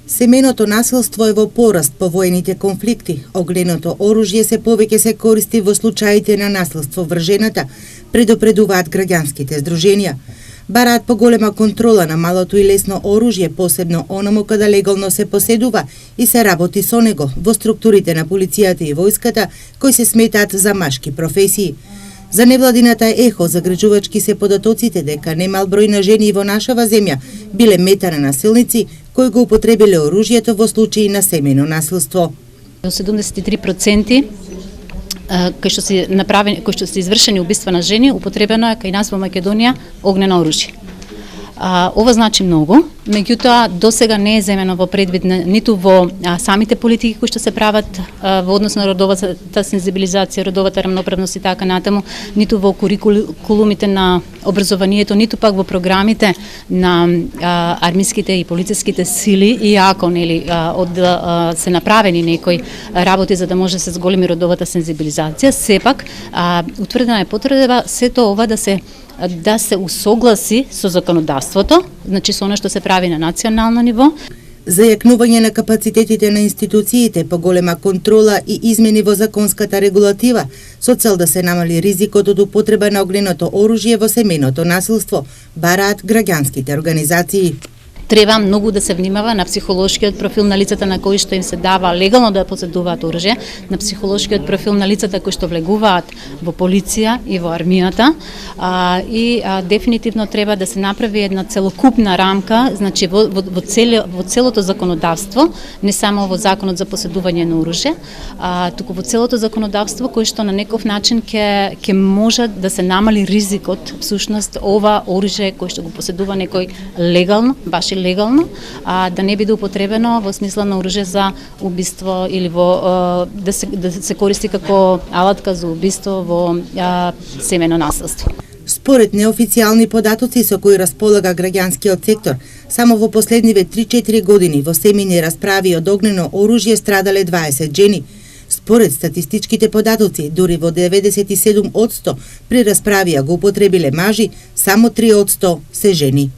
Семејното насилство е во пораст по воените конфликти. Огненото оружје се повеќе се користи во случаите на насилство врз жената, предупредуваат граѓанските здруженија. Бараат поголема контрола на малото и лесно оружје, посебно оному каде легално се поседува и се работи со него во структурите на полицијата и војската, кои се сметаат за машки професии. За невладината ЕХО загрижувачки се податоците дека немал број на жени во нашава земја биле мета на насилници кои го употребиле оружјето во случаи на семејно насилство. 73% кои што се извршени убиства на жени, употребено е кај нас во Македонија огнено оружје. Ова значи многу, меѓутоа до сега не е земено во предвид ниту во самите политики кои што се прават во однос на родовата сензибилизација, родовата рамноправност и така натаму, ниту во курикулумите на образованието, ниту пак во програмите на армиските и полициските сили, иако нели се направени некои работи за да може да се зголеми родовата сензибилизација, сепак утврдена е потреба сето ова да се усогласи со законодавството, значи со она што се прави на национално ниво. Зајакнување на капацитетите на институциите, поголема контрола и измени во законската регулатива, со цел да се намали ризикот од употреба на огненото оружје во семејното насилство, бараат граѓанските организации. Треба многу да се внимава на психолошкиот профил на лицата на кои што им се дава легално да поседуваат оружје, на психолошкиот профил на лицата кои што влегуваат во полиција и во армијата, и дефинитивно треба да се направи една целокупна рамка, значи во целото законодавство, не само во законот за поседување на оружје, туку во целото законодавство кој што на некој начин ќе може да се намали ризикот, всушност ова оружје кој што го поседува некој легално, баш легално, да не биде употребено во смисла на оружје за убиство или да се користи како алатка за убиство во семејно насилство. Според неофицијални податоци со кои располага граѓанскиот сектор, само во последниве 3-4 години во семејни расправи од огнено оружје страдале 20 жени. Според статистичките податоци, дури во 97% при расправија го употребиле мажи, само 3% се жени.